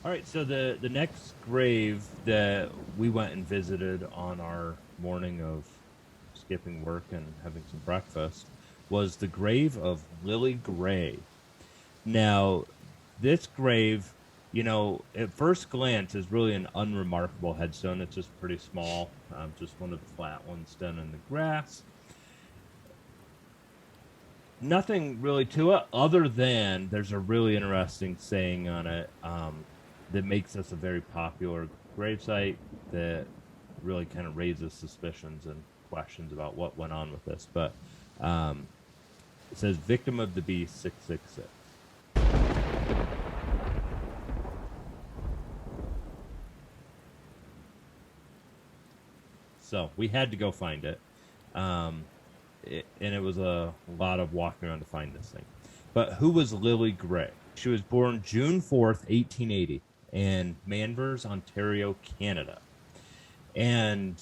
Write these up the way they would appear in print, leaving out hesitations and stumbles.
All right, so the next grave that we went and visited on our morning of skipping work and having some breakfast was the grave of Lily Gray. Now, this grave, at first glance is really an unremarkable headstone. It's just pretty small, just one of the flat ones done in the grass. Nothing really to it other than there's a really interesting saying on it that makes this a very popular gravesite that really kind of raises suspicions and questions about what went on with this. But it says victim of the beast 666. So we had to go find it. And it was a lot of walking around to find this thing. But who was Lily Gray? She was born June 4th, 1880 in Manvers, Ontario, Canada. And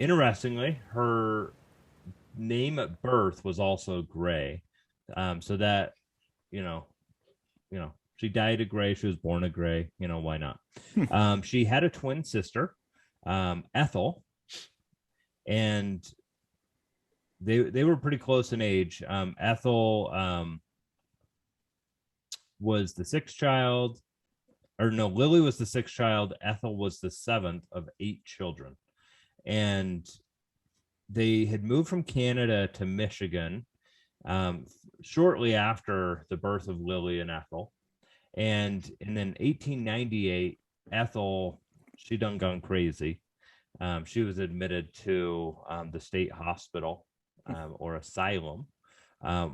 interestingly, her name at birth was also Gray. So that, she died a Gray. She was born a Gray. Why not? She had a twin sister, Ethel, and they were pretty close in age. Ethel was the sixth child, or no, Lily was the sixth child. Ethel was the seventh of 8 children. And they had moved from Canada to Michigan shortly after the birth of Lily and Ethel. And then 1898, Ethel, she done gone crazy. She was admitted to the state hospital or asylum,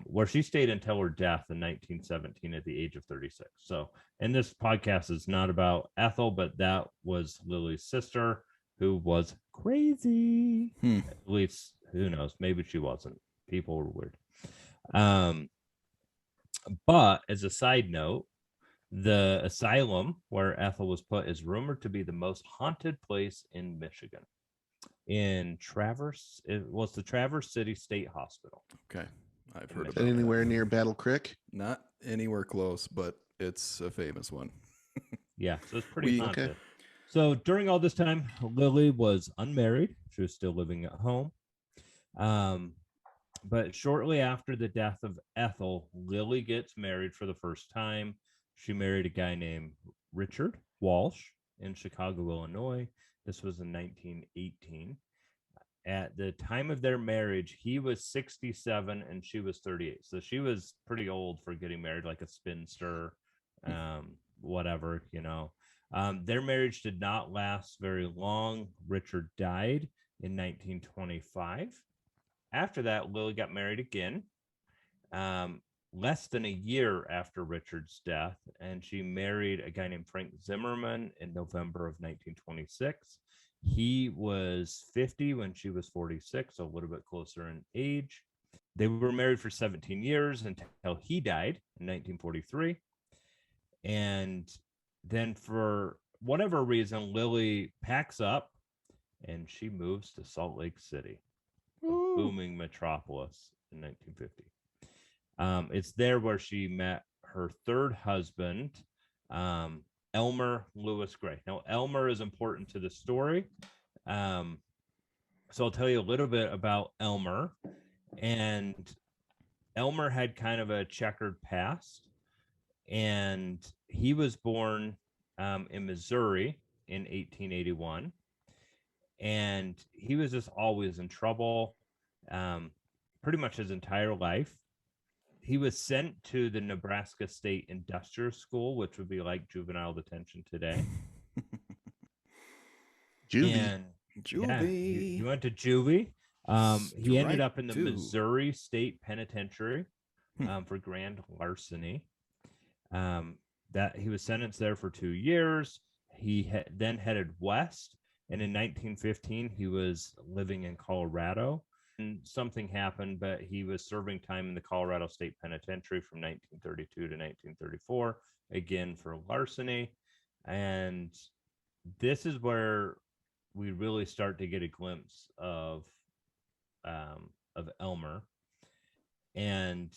where she stayed until her death in 1917 at the age of 36. So, and this podcast is not about Ethel, but that was Lily's sister, who was crazy. At least, who knows? Maybe she wasn't. People were weird. But as a side note, the asylum where Ethel was put is rumored to be the most haunted place in Michigan. In Traverse, it was the Traverse City State Hospital. Okay, I've heard of it. Anywhere near Battle Creek? Not anywhere close, but it's a famous one. Yeah, so it's pretty haunted. Okay. So during all this time, Lily was unmarried. She was still living at home. But shortly after the death of Ethel, Lily gets married for the first time. She married a guy named Richard Walsh in Chicago, Illinois. This was in 1918. At the time of their marriage, he was 67 and she was 38. So she was pretty old for getting married, like a spinster, whatever, Their marriage did not last very long. Richard died in 1925. After that, Lily got married again, less than a year after Richard's death, and she married a guy named Frank Zimmerman in November of 1926. He was 50 when she was 46, so a little bit closer in age. They were married for 17 years until he died in 1943. And then for whatever reason, Lily packs up and she moves to Salt Lake City, a booming metropolis in 1950. It's there where she met her third husband, Elmer Lewis Gray. Now, Elmer is important to the story. So I'll tell you a little bit about Elmer. And Elmer had kind of a checkered past. And he was born in Missouri in 1881. And he was just always in trouble pretty much his entire life. He was sent to the Nebraska State Industrial School, which would be like juvenile detention today. Juvie. Yeah, he went to juvie. He ended up in the Missouri State Penitentiary for grand larceny. That he was sentenced there for 2 years. He then headed west, and in 1915 he was living in Colorado. And something happened, but he was serving time in the Colorado State Penitentiary from 1932 to 1934, again for larceny. And this is where we really start to get a glimpse of Elmer. And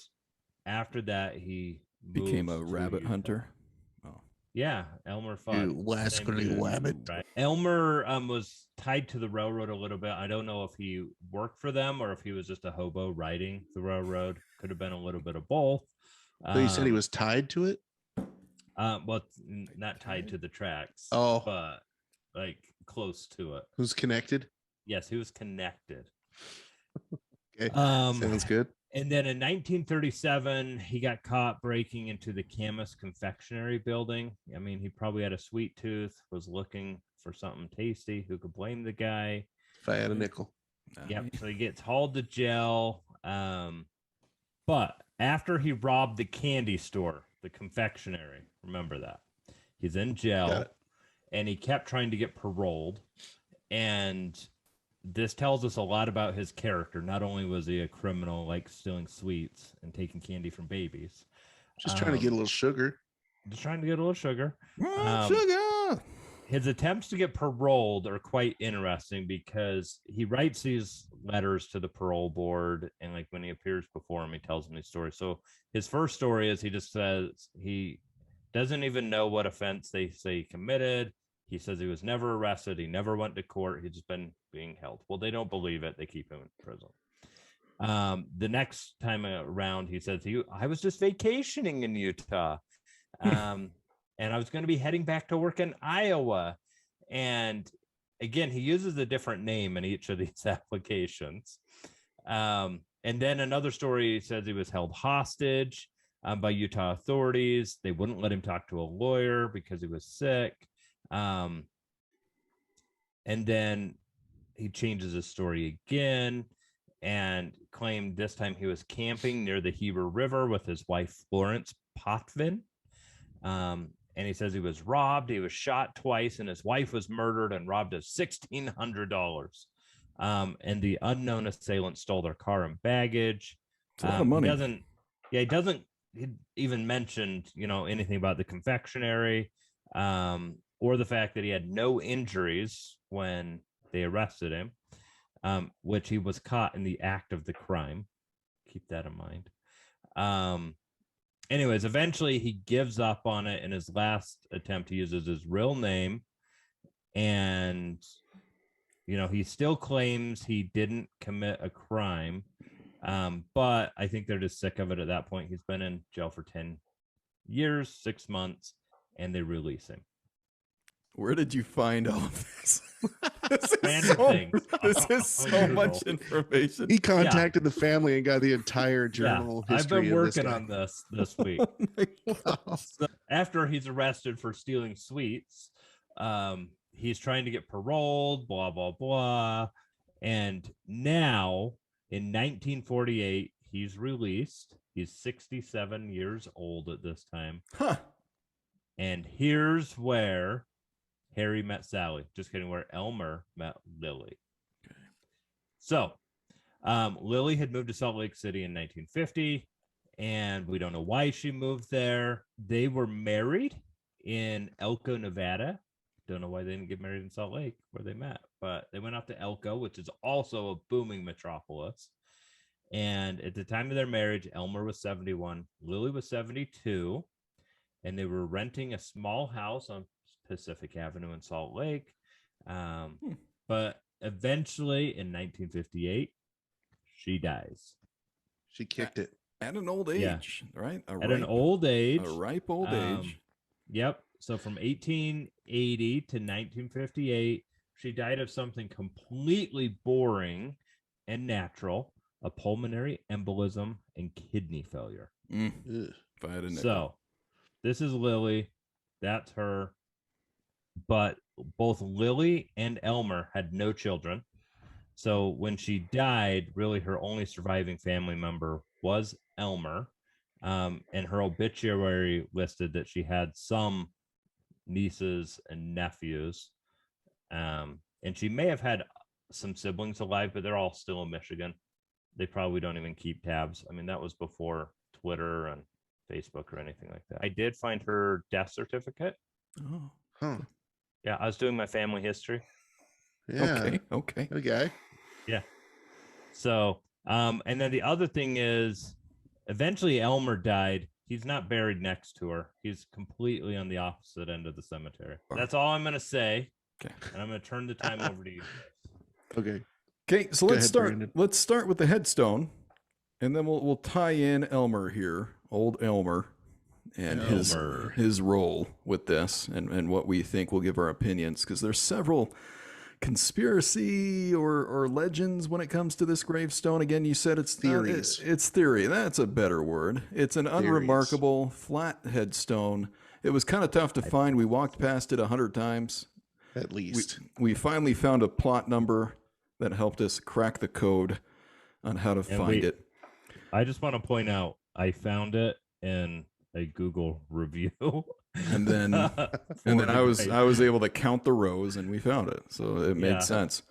after that, he became a rabbit hunter. Oh, Yeah, Elmer You Fudd. wascally Same dude, wabbit. right? Elmer was tied to the railroad a little bit. I don't know if he worked for them or if he was just a hobo riding the railroad. Could have been a little bit of both. So you said he was tied to it? Well, not tied to the tracks, Oh. but like close to it. Who's connected? Yes, he was connected. Okay. Sounds good. And then in 1937, he got caught breaking into the Camus Confectionery building. I mean, he probably had a sweet tooth, was looking for something tasty. Who could blame the guy? If I had a nickel. Yep. So he gets hauled to jail. But after he robbed the candy store, the confectionery, remember that, he's in jail and he kept trying to get paroled. And this tells us a lot about his character. Not only was he a criminal, like stealing sweets and taking candy from babies, Just trying to get a little sugar. Just trying to get a little sugar. Sugar. His attempts to get paroled are quite interesting because he writes these letters to the parole board, and like when he appears before him, he tells them these stories. So his first story is he just says he doesn't even know what offense they say he committed. He says he was never arrested. He never went to court. He's just been being held. Well, they don't believe it. They keep him in prison. The next time around, he says I was just vacationing in Utah. And I was going to be heading back to work in Iowa. And again, he uses a different name in each of these applications. And then another story, he says he was held hostage by Utah authorities. They wouldn't let him talk to a lawyer because he was sick. And then he changes his story again and claimed this time he was camping near the Heber River with his wife, Florence Potvin. And he says he was robbed. He was shot twice, and his wife was murdered and robbed of $1,600. And the unknown assailant stole their car and baggage. It's a lot of money. He doesn't even mention, anything about the confectionery or the fact that he had no injuries when they arrested him, which he was caught in the act of the crime. Keep that in mind. Anyways, eventually he gives up on it. In his last attempt, he uses his real name. And, he still claims he didn't commit a crime. But I think they're just sick of it at that point. He's been in jail for 10 years, 6 months, and they release him. Where did you find all of this? This is so much information. He contacted the family and got the entire journal history. I've been working on this week. So after he's arrested for stealing sweets, he's trying to get paroled, blah, blah, blah. And now in 1948, he's released. He's 67 years old at this time. Huh. And here's where Harry met Sally. Just kidding, where Elmer met Lilly. Okay. So Lilly had moved to Salt Lake City in 1950, and we don't know why she moved there. They were married in Elko, Nevada. Don't know why they didn't get married in Salt Lake where they met, but they went out to Elko, which is also a booming metropolis. And at the time of their marriage, Elmer was 71, Lilly was 72, and they were renting a small house on Pacific Avenue in Salt Lake. But eventually in 1958, she dies. She kicked it. At an old age, right? An old age. A ripe old age. Yep. So from 1880 to 1958, she died of something completely boring and natural, a pulmonary embolism and kidney failure. So this is Lilly. That's her. But both Lilly and Elmer had no children. So when she died, really her only surviving family member was Elmer. And her obituary listed that she had some nieces and nephews. And she may have had some siblings alive, but they're all still in Michigan. They probably don't even keep tabs. I mean, that was before Twitter and Facebook or anything like that. I did find her death certificate. Oh. Huh. Yeah, I was doing my family history. Yeah. Okay. Yeah. So, and then the other thing is, eventually Elmer died. he's not buried next to her. He's completely on the opposite end of the cemetery. That's all I'm gonna say. Okay. And I'm gonna turn the time over to you. Okay. Okay, so Go let's ahead, start. Brandon. Let's start with the headstone, and then we'll tie in Elmer here, old Elmer, and Elmer. his role with this, and what we think. We'll give our opinions because there's several conspiracy or legends when it comes to this gravestone. Again, you said it's Theories. It's theory. That's a better word. It's an unremarkable flat headstone. It was kind of tough to find. We walked past it 100 times. At least. We finally found a plot number that helped us crack the code on how to find it. I just want to point out, I found it in a Google review. And then I was able to count the rows and we found it. So it made sense.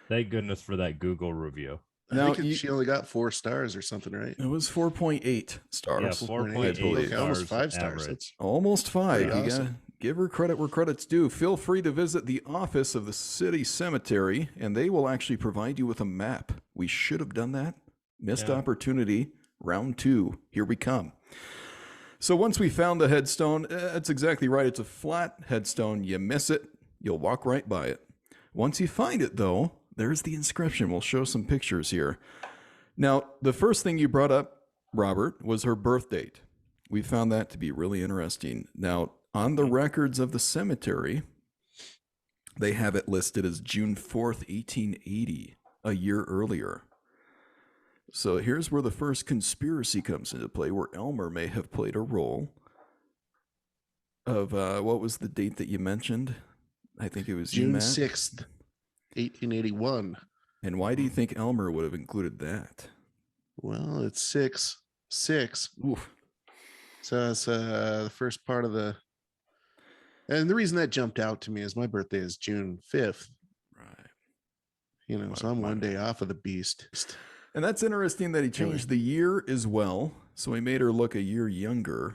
Thank goodness for that Google review. I think she only got 4 stars or something, right? It was 4.8 stars. Yeah, 4.8 Okay, almost 5 stars. average. That's Almost 5. pretty You awesome. gotta give her credit where credit's due. Feel free to visit the office of the city cemetery, and they will actually provide you with a map. We should have done that. Missed opportunity. Round 2. Here we come. So once we found the headstone, that's exactly right. It's a flat headstone. You miss it, you'll walk right by it. Once you find it, though, there's the inscription. We'll show some pictures here. Now, the first thing you brought up, Robert, was her birth date. We found that to be really interesting. Now, on the records of the cemetery, they have it listed as June 4th, 1880, a year earlier. So here's where the first conspiracy comes into play, where Elmer may have played a role of, what was the date that you mentioned? I think it was June Matt? 6th, 1881. And why do you think Elmer would have included that? Well, it's 6. Oof. So it's the first part of the. And the reason that jumped out to me is my birthday is June 5th. Right. So I'm one day off of the beast. And that's interesting that he changed the year as well. So he made her look a year younger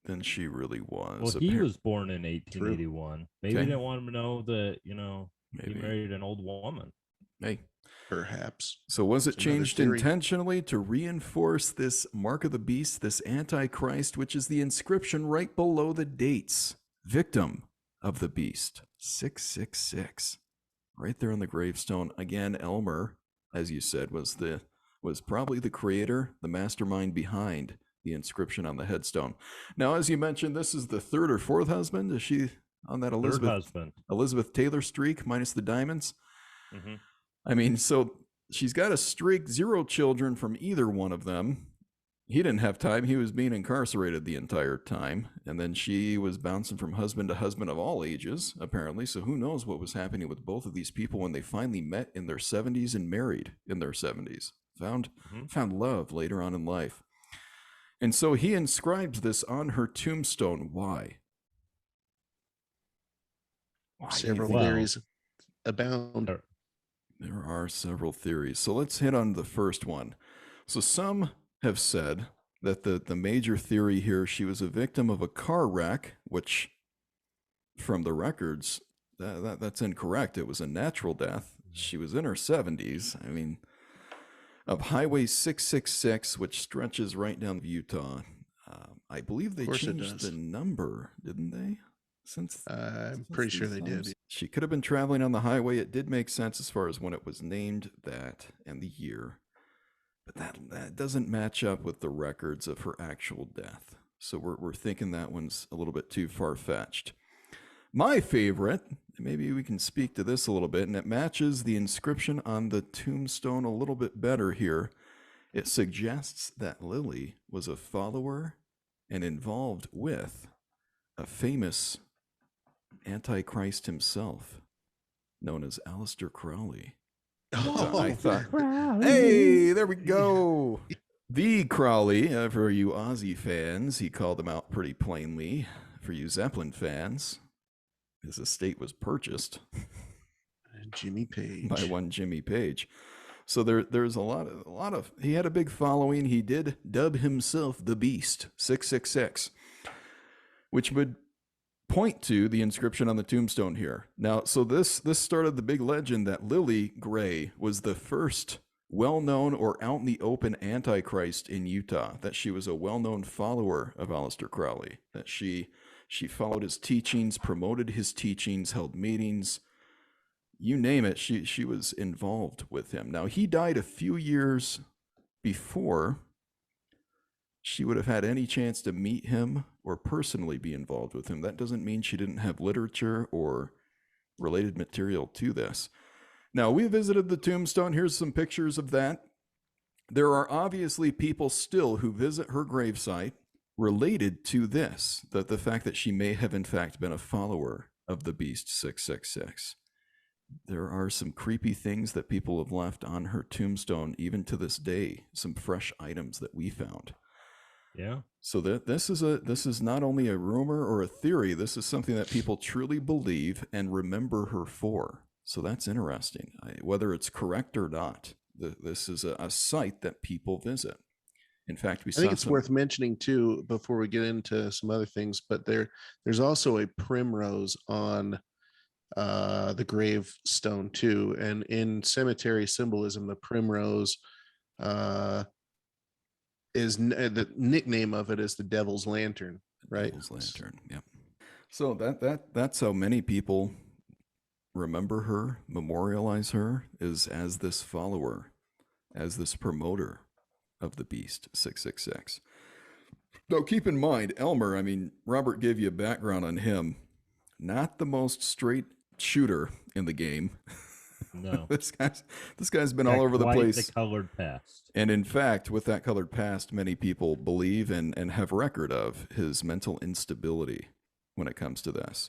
than she really was. Well, he was born in 1881. Maybe Okay. they didn't want him to know that, he Maybe. married an old woman. Hey. Perhaps. So was it It's another changed theory. intentionally to reinforce this mark of the beast, this Antichrist, which is the inscription right below the dates? Victim of the beast, 666. Right there on the gravestone. Again, Elmer, as you said, was probably the creator, the mastermind behind the inscription on the headstone. Now, as you mentioned, this is the 3rd or 4th husband. Is she on that Elizabeth Taylor streak minus the diamonds? Mm-hmm. I mean, so she's got a streak, 0 children from either one of them. He didn't have time. He was being incarcerated the entire time. And then she was bouncing from husband to husband of all ages, apparently. So who knows what was happening with both of these people when they finally met in their 70s and married in their 70s. Found love later on in life. And so he inscribes this on her tombstone. Why? Several Well, theories abound. There are several theories. So let's hit on the first one. So some have said that the major theory here, she was a victim of a car wreck, which from the records, that's incorrect. It was a natural death. She was in her 70s. I mean, of Highway 666, which stretches right down Utah. I believe they Of course it changed does. the number, didn't they? I'm pretty sure they did. She could have been traveling on the highway. It did make sense as far as when it was named, that and the year. But that doesn't match up with the records of her actual death. So we're thinking that one's a little bit too far-fetched. My favorite, maybe we can speak to this a little bit, and it matches the inscription on the tombstone a little bit better here. It suggests that Lilly was a follower and involved with a famous Antichrist himself, known as Aleister Crowley. Oh, I thought, hey, there we go. The Crowley, for you Aussie fans, he called him out pretty plainly. For you Zeppelin fans, his estate was purchased Jimmy Page. by one Jimmy Page. So there's a lot of, he had a big following. He did dub himself the Beast, 666, which would point to the inscription on the tombstone here. Now, so this started the big legend that Lilly Gray was the first well-known or out in the open antichrist in Utah, that she was a well-known follower of Aleister Crowley, that she followed his teachings, promoted his teachings, held meetings, you name it, she was involved with him. Now, he died a few years before she would have had any chance to meet him or personally be involved with him. That doesn't mean she didn't have literature or related material to this. Now, we visited the tombstone. Here's some pictures of that. There are obviously people still who visit her gravesite related to this, that the fact that she may have in fact been a follower of the Beast 666. There are some creepy things that people have left on her tombstone, even to this day, some fresh items that we found. Yeah. So this is not only a rumor or a theory, this is something that people truly believe and remember her for. So that's interesting, whether it's correct or not. This is a site that people visit. In fact, I think it's worth mentioning too, before we get into some other things, but there's also a primrose on the gravestone too. And in cemetery symbolism, the primrose is the nickname of it is the Devil's Lantern, right? Devil's Lantern, yeah. So that's how many people remember her, memorialize her, is as this follower, as this promoter of the Beast 666. Now, keep in mind, Elmer, I mean, Robert gave you a background on him. Not the most straight shooter in the game. No. This guy's been all over the place. The colored past. And in fact, with that colored past, many people believe and have record of his mental instability when it comes to this.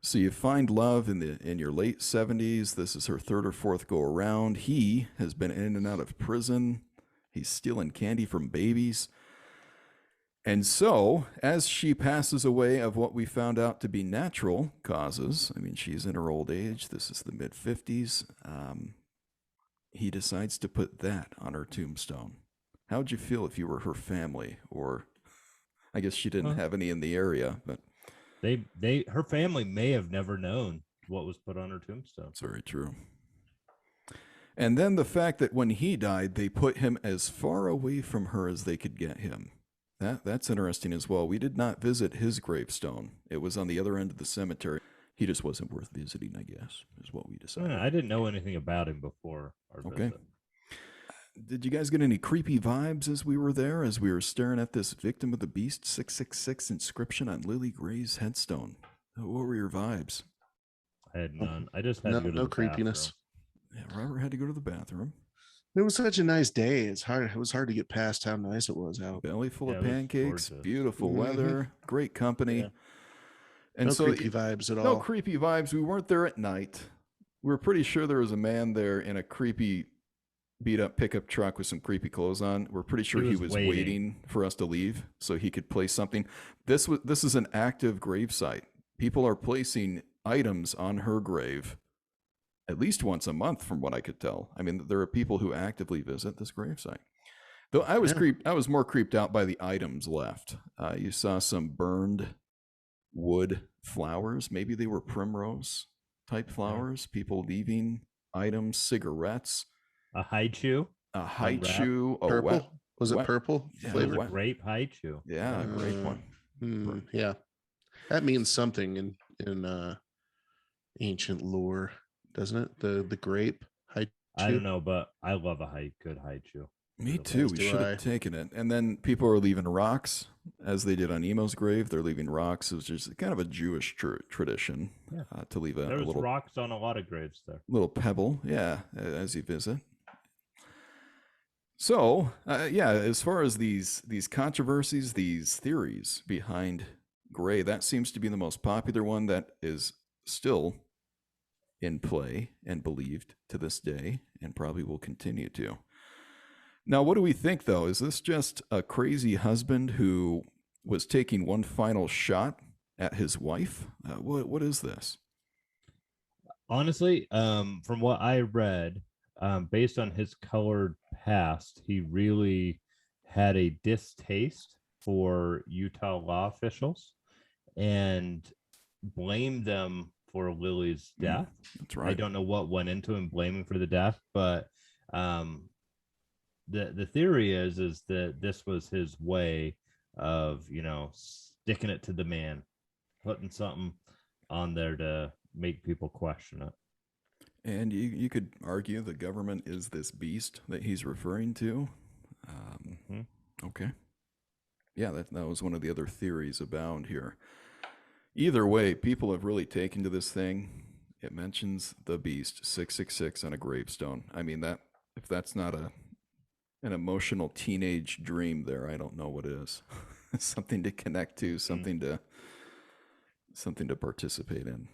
So you find love in your late 70s. This is her third or fourth go around. He has been in and out of prison. He's stealing candy from babies. And so, as she passes away of what we found out to be natural causes, I mean, she's in her old age. This is the mid-50s. He decides to put that on her tombstone. How'd you feel if you were her family? Or I guess she didn't have any in the area, but her family may have never known what was put on her tombstone. That's very true. And then the fact that when he died, they put him as far away from her as they could get him. That's interesting as well. We did not visit his gravestone. It was on the other end of the cemetery. He just wasn't worth visiting, I guess, is what we decided. I didn't know anything about him before our visit. Did you guys get any creepy vibes as we were there, as we were staring at this Victim of the Beast 666 inscription on Lily Gray's headstone? What were your vibes? I had none. I just had to go to the creepiness. Yeah, Robert had to go to the bathroom. It was such a nice day. It was hard to get past how nice it was out. Belly full of pancakes, beautiful weather, great company. Yeah. And no creepy vibes at all. No creepy vibes. We weren't there at night. We were pretty sure there was a man there in a creepy beat up pickup truck with some creepy clothes on. We're pretty sure he was waiting for us to leave so he could place something. This is an active gravesite. People are placing items on her grave at least once a month, from what I could tell. I mean, there are people who actively visit this gravesite. Though I was more creeped out by the items left. You saw some burned wood flowers. Maybe they were primrose type flowers. People leaving items, cigarettes. A haichu. A haichu. Purple? Was it purple? Yeah, flavor? It was a grape haichu. Yeah, a grape one. Yeah. That means something in ancient lore, doesn't it? The grape haichu. I don't know, but I love a good haichu. Me too. We should have taken it. And then people are leaving rocks, as they did on Emo's grave. They're leaving rocks. It was just kind of a Jewish tradition to leave a little rocks on a lot of graves there. Little pebble, yeah, as you visit. So, as far as these controversies, these theories behind Gray, that seems to be the most popular one that is still in play and believed to this day, and probably will continue to. Now, what do we think, though? Is this just a crazy husband who was taking one final shot at his wife? What is this? Honestly, from what I read, based on his colored past, he really had a distaste for Utah law officials and blamed them for Lily's death. That's right. I don't know what went into him blaming for the death, but the theory is that this was his way of, sticking it to the man, putting something on there to make people question it. And you could argue the government is this beast that he's referring to. Okay. Yeah, that was one of the other theories abound here. Either way, people have really taken to this thing. It mentions the beast, 666 on a gravestone. I mean, that if that's not an emotional teenage dream there, I don't know what is. Something to connect to, something to participate in.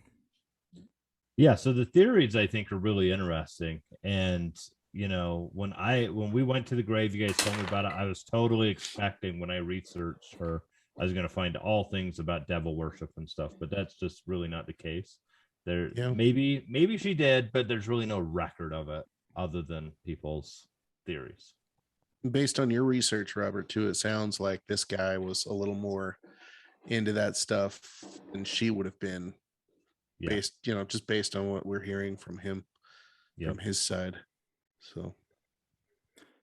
Yeah, so the theories I think are really interesting. And when we went to the grave, you guys told me about it. I was totally expecting, when I researched her, I was going to find all things about devil worship and stuff, but that's just really not the case. There, maybe she did, but there's really no record of it other than people's theories. Based on your research, Robert, too, it sounds like this guy was a little more into that stuff than she would have been. Yeah. Just based on what we're hearing from him, from his side. So,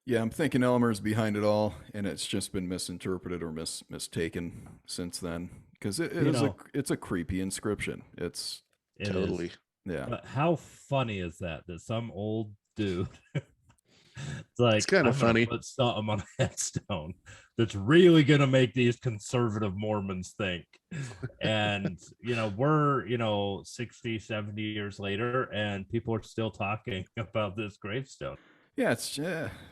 yeah, I'm thinking Elmer's behind it all, and it's just been misinterpreted or mistaken since then. Because it's a creepy inscription. It totally. is. Yeah. But how funny is that some old dude it's like, it's kind of funny, put something on a headstone that's really gonna make these conservative Mormons think. And we're 60, 70 years later, and people are still talking about this gravestone. Yeah, it's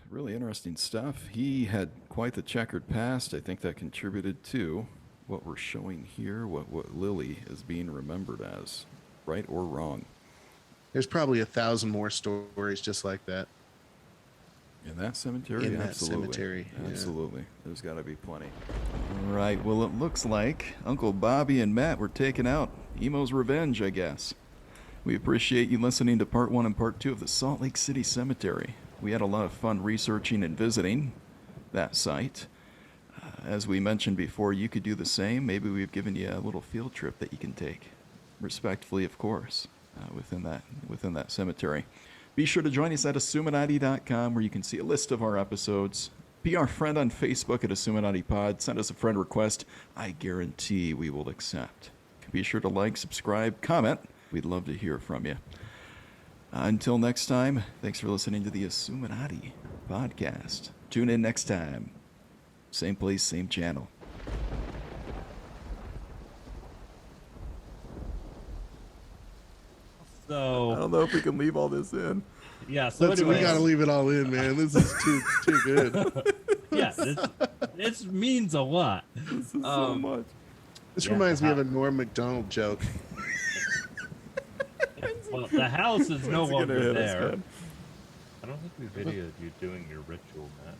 really interesting stuff. He had quite the checkered past. I think that contributed to what we're showing here, what Lilly is being remembered as, right or wrong. There's probably 1,000 more stories just like that. In that cemetery? In that Absolutely. cemetery. Absolutely. Yeah. There's got to be plenty. All right. Well, it looks like Uncle Bobby and Matt were taken out. Emo's revenge, I guess. We appreciate you listening to part 1 and part 2 of the Salt Lake City Cemetery. We had a lot of fun researching and visiting that site. As we mentioned before, you could do the same. Maybe we've given you a little field trip that you can take. Respectfully, of course, within that cemetery. Be sure to join us at Assuminati.com, where you can see a list of our episodes. Be our friend on Facebook at Assuminati Pod. Send us a friend request. I guarantee we will accept. Be sure to like, subscribe, comment. We'd love to hear from you. Until next time, thanks for listening to the Assuminati Podcast. Tune in next time. Same place, same channel. So I don't know if we can leave all this in. Yeah, so we gotta leave it all in, man. This is too good. Yeah, this means a lot. This is so much. This reminds me of a Norm Macdonald joke. Well, the house is no longer there. Us, I don't think we videoed you doing your ritual, Matt.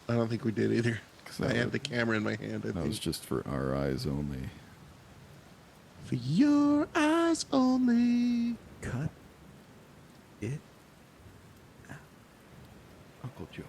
I don't think we did either. I had the camera in my hand. That was just for our eyes only. For your eyes only. Cut it out. Uncle Joe.